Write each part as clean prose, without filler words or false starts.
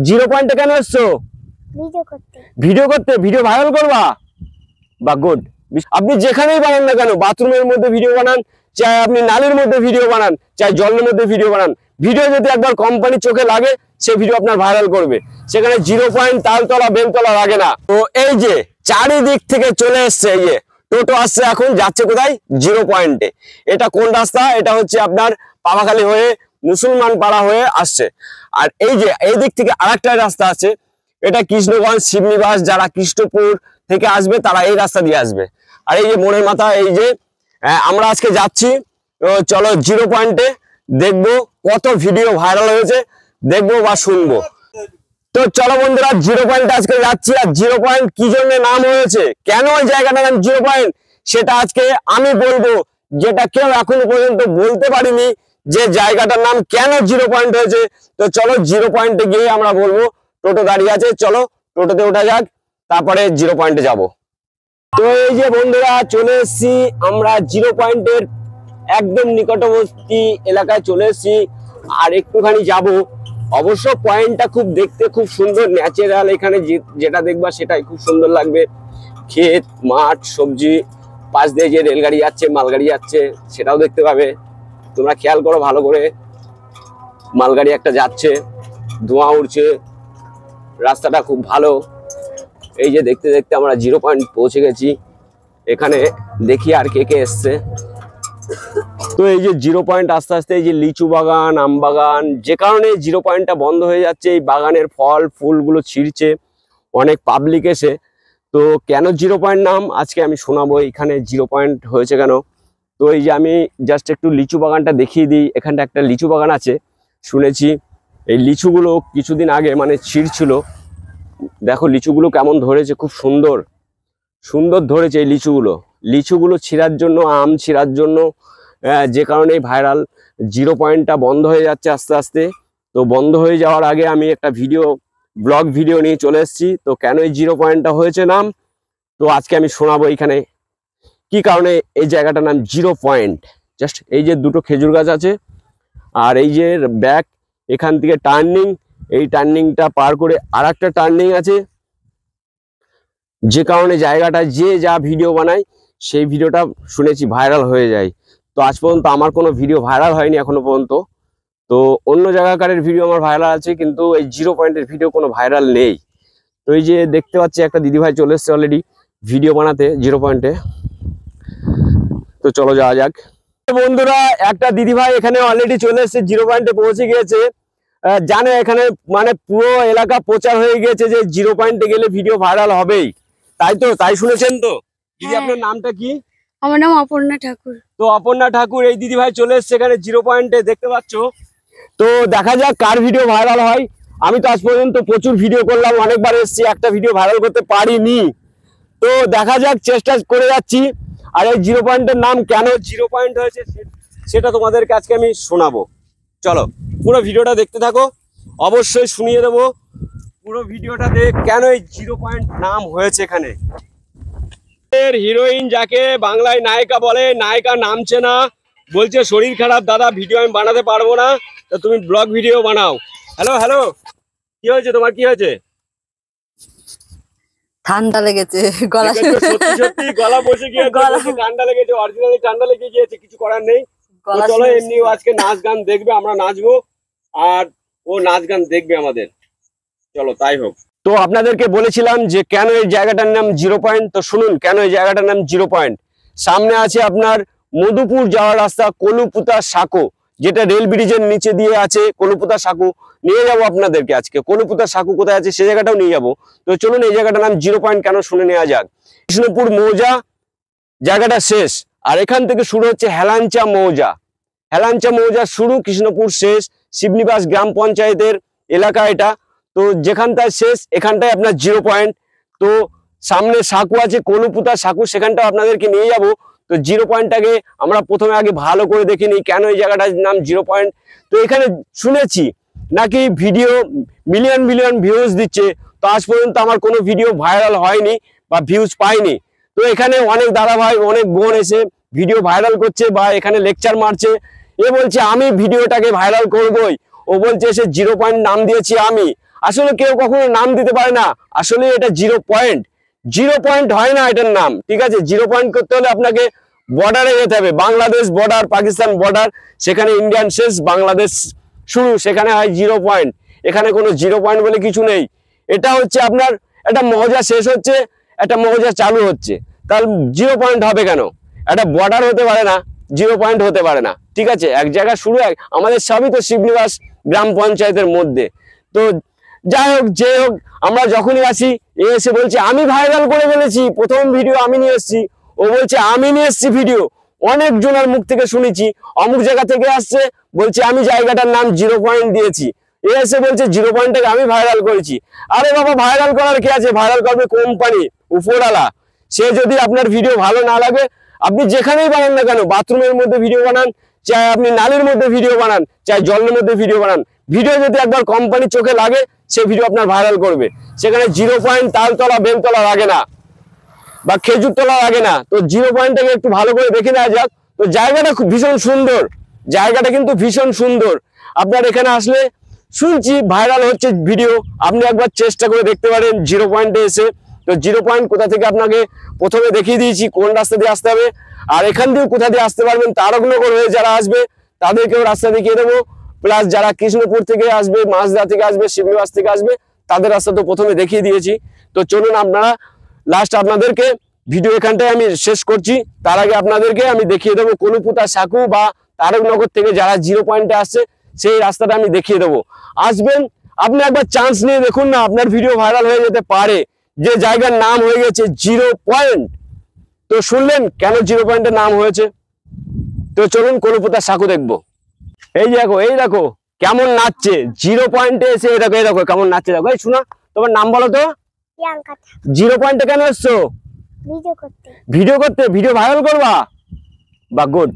Zero পয়েন্টে কেন এসছো? ভিডিও করতে, ভিডিও ভাইরাল করবা? বা গুড। আপনি যেখানেই বানান না কেন, বাথরুমের মধ্যে ভিডিও বানান, চাই আপনি নালীর মধ্যে ভিডিও বানান, চাই জলের মধ্যে ভিডিও বানান, ভিডিও যদি একবার কোম্পানির চোখে লাগে সেই ভিডিও আপনার ভাইরাল করবে। সেখানে জিরো পয়েন্ট, তালতলা, বেলতলা লাগে না। তো এই যে চারিদিক থেকে চলে এসছে, এই যে টোটো আসছে, এখন যাচ্ছে কোথায়? জিরো পয়েন্টে। এটা কোন রাস্তা? এটা হচ্ছে আপনার পাবাখালী হয়ে মুসলমান পাড়া হয়ে আসছে। আর এই যে এই দিক থেকে আরেকটা রাস্তা আছে, এটা কৃষ্ণগঞ্জ, শিবনিবাস, যারা কৃষ্ণপুর থেকে আসবে তারা এই রাস্তা দিয়ে আসবে। আর এই যে মোড়ের মাথা, এই যে আমরা আজকে যাচ্ছি, চলো জিরো পয়েন্টে দেখবো কত ভিডিও ভাইরাল হয়েছে, দেখবো বা শুনবো। তো চলো বন্ধুরা, জিরো পয়েন্ট আজকে যাচ্ছি। আর জিরো পয়েন্ট কি জন্য নাম হয়েছে, কেন ওই জায়গাটার নাম জিরো পয়েন্ট, সেটা আজকে আমি বলবো, যেটা কেউ এখনো পর্যন্ত বলতে পারিনি, যে জায়গাটার নাম কেন জিরো পয়েন্ট হয়েছে। তো চলো জিরো পয়েন্টে গিয়ে আমরা বলবো। টোটো দাঁড়িয়ে আছে, চলো টোটোতে ওঠা যাক, তারপরে জিরো পয়েন্টে যাব। তো এই যে বন্ধুরা, চলে এসেছি আমরা জিরো পয়েন্টের একদম নিকটবর্তী এলাকায় চলে এসেছি। আর একটুখানি যাব। অবশ্য পয়েন্টটা খুব দেখতে খুব সুন্দর, ন্যাচারাল। এখানে যেটা দেখবা সেটাই খুব সুন্দর লাগবে। ক্ষেত, মাঠ, সবজি, পাশ দিয়ে যে রেলগাড়ি যাচ্ছে, মালগাড়ি যাচ্ছে, সেটাও দেখতে পাবে। তোমরা খেয়াল করো ভালো করে, মালগাড়ি একটা যাচ্ছে, ধোঁয়া উঠছে, রাস্তাটা খুব ভালো। এই যে দেখতে দেখতে আমরা জিরো পয়েন্ট পৌঁছে গেছি। এখানে দেখি আর কে কে এসছে। তো এই যে জিরো পয়েন্ট আস্তে আস্তে, এই যে লিচু বাগান, আম বাগান, যে কারণে জিরো পয়েন্টটা বন্ধ হয়ে যাচ্ছে, এই বাগানের ফল ফুলগুলো ছিঁড়ছে অনেক পাবলিক এসে। তো কেন জিরো পয়েন্ট নাম আজকে আমি শোনাবো, এখানে জিরো পয়েন্ট হয়েছে কেন। তো এই যে আমি জাস্ট একটু লিচু বাগানটা দেখিয়ে দিই। এখানটা একটা লিচু বাগান আছে, শুনেছি এই লিচুগুলো কিছুদিন আগে মানে ছিঁড়ছিল। দেখো লিচুগুলো কেমন ধরেছে, খুব সুন্দর সুন্দর ধরেছে এই লিচুগুলো ছিঁড়ার জন্য, আম ছিঁড়ার জন্য, যে কারণে ভাইরাল। জিরো পয়েন্টটা বন্ধ হয়ে যাচ্ছে আস্তে আস্তে। তো বন্ধ হয়ে যাওয়ার আগে আমি একটা ব্লগ ভিডিও নিয়ে চলে এসেছি। তো কেন এই জিরো পয়েন্টটা হয়েছে নাম, তো আজকে আমি শোনাবো এখানে কি কারণে এই জায়গাটার নাম জিরো পয়েন্ট। জাস্ট এই যে দুটো খেজুর গাছ আছে, আর এই যে ব্যাক, এখান থেকে টার্নিং, এই টার্নিংটা পার করে আর একটা টার্নিং আছে, যে কারণে জায়গাটা যে যা ভিডিও বানায় সেই ভিডিওটা শুনেছি ভাইরাল হয়ে যায়। তো আজ পর্যন্ত আমার কোনো ভিডিও ভাইরাল হয়নি এখনো পর্যন্ত। তো অন্য জায়গাকারের ভিডিও আমার ভাইরাল আছে, কিন্তু এই জিরো পয়েন্টের ভিডিও কোনো ভাইরাল নেই। তো এই যে দেখতে পাচ্ছি একটা দিদিভাই চলে এসছে অলরেডি ভিডিও বানাতে জিরো পয়েন্টে। তো চলো যাওয়া যাক বন্ধুরা। একটা দিদিভাই এখানে অলরেডি চলে এসছে, জিরো পয়েন্টে পৌঁছে গিয়েছে। জানে এখানে মানে পুরো এলাকা প্রচার হয়ে গিয়েছে যে জিরো পয়েন্টে গেলে ভিডিও ভাইরাল হবেই। তাই শুনেছেন তো দিদি? আপনার নামটা কি? আমার নাম অপর্ণা ঠাকুর। তো অপর্ণা ঠাকুর, এই দিদি ভাই চলে এসছে এখানে জিরো পয়েন্টে, দেখতে পাচ্ছ। তো দেখা যাক কার ভিডিও ভাইরাল হয়। আমি তো আজ পর্যন্ত প্রচুর ভিডিও করলাম, অনেকবার এসেছি, একটা ভিডিও ভাইরাল করতে পারিনি। তো দেখা যাক, চেষ্টা করে যাচ্ছি। আর এই জিরো পয়েন্টের নাম কেন জিরো পয়েন্ট হয়েছে সেটা তোমাদেরকে আজকে আমি শোনাবো। চলো পুরো ভিডিওটা দেখতে থাকো, অবশ্যই শুনিয়ে দেবো পুরো ভিডিওটা দেখ কেন এই জিরো পয়েন্ট নাম হয়েছে এখানে। হিরোইন যাকে বাংলায় নায়িকা বলে, নায়িকা নামছে না, বলছে শরীর খারাপ দাদা, ভিডিও আমি বানাতে পারবো না, তো তুমি ব্লগ ভিডিও বানাও। হ্যালো, কি হয়েছে তোমার? কি হয়েছে? ঠান্ডা লেগেছে, গলা সত্যি গলা বসে গিয়েছে, ঠান্ডা লেগেছে, অরিজিনালি ঠান্ডা লেগে গিয়েছে, কিছু করার নেই। চলো এমনি আজকে নাচ গান দেখবে, আমরা নাচবো আর ও নাচ গান দেখবে আমাদের। চলো তাই হোক। তো আপনাদেরকে বলেছিলাম যে কেন এই জায়গাটার নাম জিরো পয়েন্ট। তো শুনুন কেন এই জায়গাটার নাম জিরো পয়েন্ট। সামনে আছে আপনার মধুপুর যাওয়ার রাস্তা, কলুপুতা সাঁকো, যেটা রেল ব্রিজের নিচে দিয়ে আছে। কলুপুতা সাঁকো নিয়ে যাবো আপনাদেরকে আজকে। কলুপুতা সাঁকো কোথায় আছে সে জায়গাটাও নিয়ে যাবো। তো চলুন এই জায়গাটার নাম জিরো পয়েন্ট কেন শুনে নেওয়া যাক। কৃষ্ণপুর মৌজা জায়গাটা শেষ, আর এখান থেকে শুরু হচ্ছে হেলাঞ্চা মৌজা। হেলাঞ্চা মৌজা শুরু, কৃষ্ণপুর শেষ, শিবনিবাস গ্রাম পঞ্চায়েতের এলাকা এটা। তো যেখানটায় শেষ এখানটায় আপনার জিরো পয়েন্ট। তো সামনে সাঁকো আছে, কলুপুতা সাঁকো, সেখানটাও আপনাদেরকে নিয়ে যাব। তো জিরো পয়েন্টটাকে আমরা প্রথমে আগে ভালো করে দেখে নিই কেন এই জায়গাটার নাম জিরো পয়েন্ট। তো এখানে শুনেছি নাকি ভিডিও মিলিয়ন ভিউজ দিচ্ছে। তো আজ পর্যন্ত আমার কোনো ভিডিও ভাইরাল হয়নি বা ভিউজ পাইনি। তো এখানে অনেক দাদা ভাই, অনেক বোন এসে ভিডিও ভাইরাল করছে বা এখানে লেকচার মারছে। এ বলছে আমি ভিডিওটাকে ভাইরাল করবই, ও বলছে সে জিরো পয়েন্ট নাম দিয়েছি আমি, আসলে কেউ কখনো নাম দিতে পারে না, আসলে এটা 0 পয়েন্ট হয় না এটার নাম, ঠিক আছে। 0 পয়েন্ট করতে হলে আপনাকে বর্ডারে যেতে হবে, বাংলাদেশ বর্ডার, পাকিস্তান বর্ডার, সেখানে ইন্ডিয়ান শেষ, বাংলাদেশ শুরু, সেখানে হয় 0 পয়েন্ট। এখানে কোনো 0 পয়েন্ট বলে কিছু নেই। এটা হচ্ছে আপনার একটা মহজা শেষ হচ্ছে, একটা মহজা চালু হচ্ছে, তাহলে 0 পয়েন্ট হবে কেন? একটা বর্ডার হতে পারে না, 0 পয়েন্ট হতে পারে না, ঠিক আছে। এক জায়গায় শুরু, আমাদের সবই তো শিবনিবাস গ্রাম পঞ্চায়েতের মধ্যে। তো যাই হোক, যে হোক, আমরা যখনই আসি এসে বলছি আমি ভাইরাল করে ফেলেছি, প্রথম ভিডিও আমি নিয়ে এসেছি। ও বলছে আমি নিয়ে এসেছি ভিডিও। অনেক জনের মুখ থেকে শুনেছি, অমুক জায়গা থেকে আসছে, বলছে আমি জায়গাটার নাম 0 পয়েন্ট দিয়েছি। এসে বলছে 0 পয়েন্টটাকে আমি ভাইরাল করেছি। আরে বাবা, ভাইরাল করার কি আছে? ভাইরাল করবে কোম্পানি, উপরওয়ালা। সে যদি আপনার ভিডিও ভালো না লাগে, আপনি যেখানেই বানান না কেন, বাথরুমের মধ্যে ভিডিও বানান, চাই আপনি নালীর মধ্যে ভিডিও বানান, চাই জলের মধ্যে ভিডিও বানান, ভিডিও যদি একবার কোম্পানির চোখে লাগে, সে ভিডিও আপনার ভাইরাল করবে। সেখানে 0 পয়েন্ট তালতলা বেলতলা লাগে না, বা খেজুর তলা লাগে না। তো 0 পয়েন্টটাকে একটু ভালো করে দেখে নেওয়া যাক। তো জায়গাটা খুব ভীষণ সুন্দর, জায়গাটা কিন্তু ভীষণ সুন্দর। আপনার এখানে আসলে শুনছি ভাইরাল হচ্ছে ভিডিও, আপনি একবার চেষ্টা করে দেখতে পারেন 0 পয়েন্টে এসে। তো 0 পয়েন্ট কোথা থেকে আপনাকে প্রথমে দেখিয়ে দিয়েছি, কোন রাস্তা দিয়ে আসতে হবে, আর এখান দিয়ে কোথা দিয়ে আসতে পারবেন। তারকনগর হয়ে যারা আসবে তাদেরকেও রাস্তা দেখিয়ে দেবো, প্লাস যারা কৃষ্ণপুর থেকে আসবে, মাঝদা থেকে আসবে, শিবনিবাস থেকে আসবে, তাদের রাস্তা তো প্রথমে দেখিয়ে দিয়েছি। তো চলুন, আপনারা লাস্ট আপনাদেরকে ভিডিও এখানটায় আমি শেষ করছি। তার আগে আপনাদেরকে আমি দেখিয়ে দেবো কলুপুতা সাঁকু বা তারকনগর থেকে যারা 0 পয়েন্টে আসছে, সেই রাস্তাটা আমি দেখিয়ে দেবো। আসবেন, আপনি একবার চান্স নিয়ে দেখুন না, আপনার ভিডিও ভাইরাল হয়ে যেতে পারে। যে জায়গার নাম হয়ে গেছে 0 পয়েন্ট, তো শুনলেন কেন 0 পয়েন্টের নাম হয়েছে। তো চলুন কলুপুতা সাঁকু দেখবো। এই দেখো, এই দেখো কেমন নাচছে 0 পয়েন্টে এসে, এই দেখো, এই দেখো কেমন নাচছে। দেখো, এই শোনা, তোমার নাম বলো তো। 0 পয়েন্টে কেন এসছো? ভিডিও করতে, ভিডিও ভাইরাল করবা, বা গুড।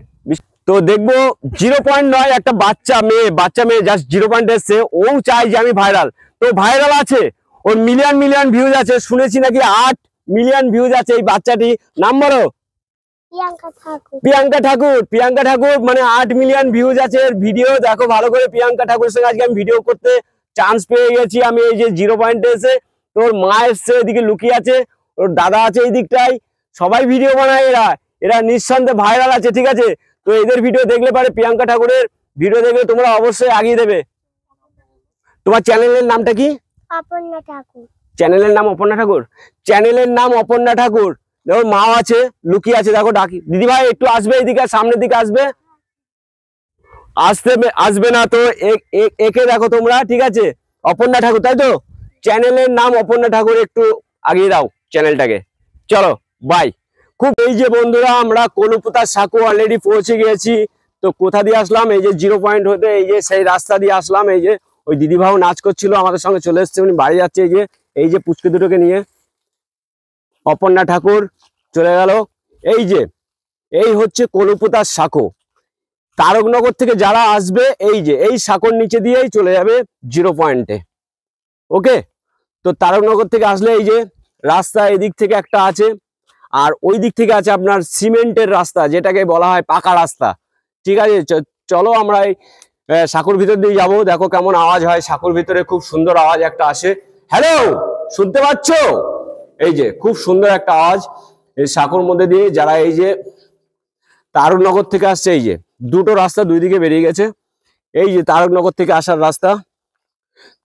তো দেখবো 0 পয়েন্ট নয়, একটা বাচ্চা মেয়ে জাস্ট 0 পয়েন্ট এসছে, ও চাই যে আমি ভাইরাল। তো ভাইরাল আছে, ওর মিলিয়ন ভিউজ আছে, শুনেছি নাকি 8 মিলিয়ন ভিউজ আছে এই বাচ্চাটি। নাম বলো। প্রিয়াঙ্কা ঠাকুর, মানে 8 মিলিয়ন ভিউজ আছে এর ভিডিও। দেখো ভালো করে, প্রিয়াঙ্কা ঠাকুরের সঙ্গে আজকে আমি ভিডিও করতে চান্স পেয়ে গেছি আমি। এই যে 0 পয়েন্টে এসে, তোর মা এসছে এদিকে লুকিয়ে আছে, ওর দাদা আছে এই দিকটায়, সবাই ভিডিও বানায়। এরা নিঃসন্দেহে ভাইরাল আছে, ঠিক আছে। তো এদের ভিডিও দেখলে পারে, প্রিয়াঙ্কা ঠাকুরের ভিডিও দেখলে তোমরা অবশ্যই আগিয়ে দেবে। তোমার চ্যানেলের নামটা কি? অপর্ণা ঠাকুর। চ্যানেলের নাম অপর্ণা ঠাকুর, চ্যানেলের নাম অপর্ণা ঠাকুর। দেখো মাও আছে, লুকিয়ে আছে, দেখো ডাকি। দিদি ভাই একটু আসবে এইদিকে, সামনের দিকে আসবে। আসবে না তো একে দেখো তোমরা, ঠিক আছে। অপর্ণা ঠাকুর, তাই তো? চ্যানেলের নাম অপর্ণা ঠাকুর, একটু আগিয়ে দাও চ্যানেলটাকে। চলো বাই। খুব, এই যে বন্ধুরা, আমরা কলুপুতা সাঁকু অলরেডি পৌঁছে গিয়েছি। তো কোথা দিয়ে আসলাম? এই যে 0 পয়েন্ট হতে, এই যে সেই রাস্তা দিয়ে আসলাম। এই যে ওই দিদিভাও নাচ করছিল, আমাদের সঙ্গে চলে এসছে, উনি বাড়ি যাচ্ছে। এই যে পুচকে দুটোকে নিয়ে অপর্ণা ঠাকুর চলে গেল। এই হচ্ছে কলুপুতার সাঁকো। তারকনগর থেকে যারা আসবে, এই যে এই সাঁকোর নিচে দিয়েই চলে যাবে 0 পয়েন্টে। ওকে, তো তারকনগর থেকে আসলে এই যে রাস্তা এদিক থেকে একটা আছে, আর ওই দিক থেকে আছে আপনার সিমেন্টের রাস্তা, যেটাকে বলা হয় পাকা রাস্তা, ঠিক আছে। চলো আমরা এই সাঁকোর ভিতর দিয়ে যাবো। দেখো কেমন আওয়াজ হয় সাঁকোর ভিতরে, খুব সুন্দর আওয়াজ একটা আসে। হ্যালো, শুনতে পাচ্ছ? এই যে খুব সুন্দর একটা আওয়াজ এই সাঁকোর মধ্যে দিয়ে। যারা এই যে তারকনগর থেকে আসছে, এই যে দুটো রাস্তা দুই দিকে বেরিয়ে গেছে। এই যে তারকনগর থেকে আসার রাস্তা,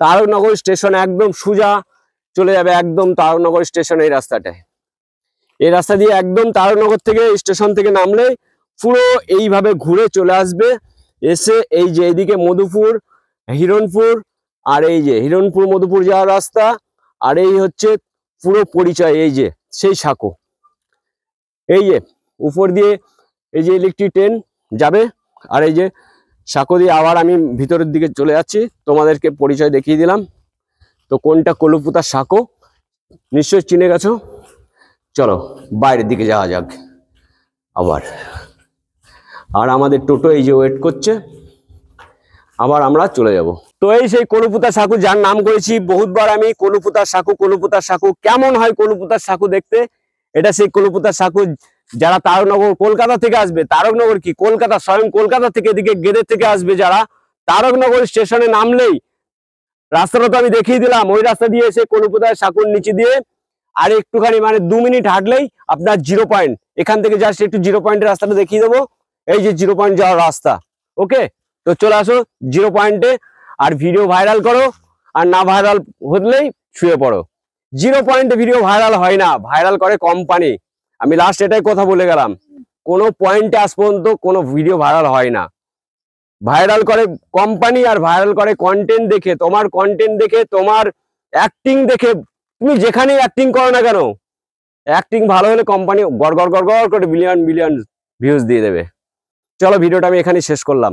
তারকনগর স্টেশন একদম সোজা চলে যাবে, একদম তারকনগর স্টেশন। এই রাস্তাটায়, এই রাস্তা দিয়ে একদম তারকনগর থেকে স্টেশন থেকে নামলে পুরো এইভাবে ঘুরে চলে আসবে। এসে এই যে এইদিকে মধুপুর, হিরণপুর, আর এই যে হিরণপুর মধুপুর যাওয়ার রাস্তা, আর এই হচ্ছে পুরো পরিচয়। এই যে সেই সাঁকো, এই যে উপর দিয়ে এই যে ইলেকট্রিক ট্রেন যাবে, আর এই যে সাঁকো দিয়ে আবার আমি ভিতরের দিকে চলে যাচ্ছি। তোমাদেরকে পরিচয় দেখিয়ে দিলাম। তো কোনটা কলুপুতা সাঁকো নিশ্চয়ই চিনে গেছো। চলো বাইরের দিকে যাওয়া যাক আবার। আর আমাদের টোটো এই যে ওয়েট করছে, আবার আমরা চলে যাব। তো এই সেই কলুপুতা সাঁকু, যার নাম করেছি বহুতবার আমি, কলুপুতা সাঁকু। কলুপুতা সাঁকু কেমন হয়? কলুপুতার সাঁকু দেখতে, এটা সেই কলুপুতার সাঁকু। যারা তারকনগর কলকাতা থেকে আসবে, তারকনগর কি কলকাতা, স্বয়ং কলকাতা থেকে, এদিকে গেদের থেকে আসবে যারা, তারকনগর স্টেশনে নামলেই রাস্তাটা তো আমি দেখিয়ে দিলাম, ওই রাস্তা দিয়ে এসে কলুপুতায় সাকুর নিচে দিয়ে আর একটুখানি মানে 2 মিনিট হাঁটলেই আপনার 0 পয়েন্ট। এখান থেকে জাস্ট একটু 0 পয়েন্টের রাস্তাটা দেখিয়ে দেবো। এই যে 0 পয়েন্ট যাওয়ার রাস্তা। ওকে, তো চলে আসো 0 পয়েন্টে, আর ভিডিও ভাইরাল করো, আর না ভাইরাল হলেই শুয়ে পড়ো। 0 পয়েন্টে ভিডিও ভাইরাল হয় না, ভাইরাল করে কোম্পানি। আমি লাস্ট এটাই কথা বলে গেলাম, কোনো পয়েন্টে আজ পর্যন্ত কোনো ভিডিও ভাইরাল হয় না। ভাইরাল করে কোম্পানি, আর ভাইরাল করে কন্টেন্ট দেখে, তোমার কন্টেন্ট দেখে, তোমার অ্যাক্টিং দেখে। তুমি যেখানেই অ্যাক্টিং করো না কেন, অ্যাক্টিং ভালো হলে কোম্পানি গড় গড় গড় গড় করে বিলিয়ন বিলিয়ন ভিউজ দিয়ে দেবে। চলো ভিডিওটা আমি এখানেই শেষ করলাম।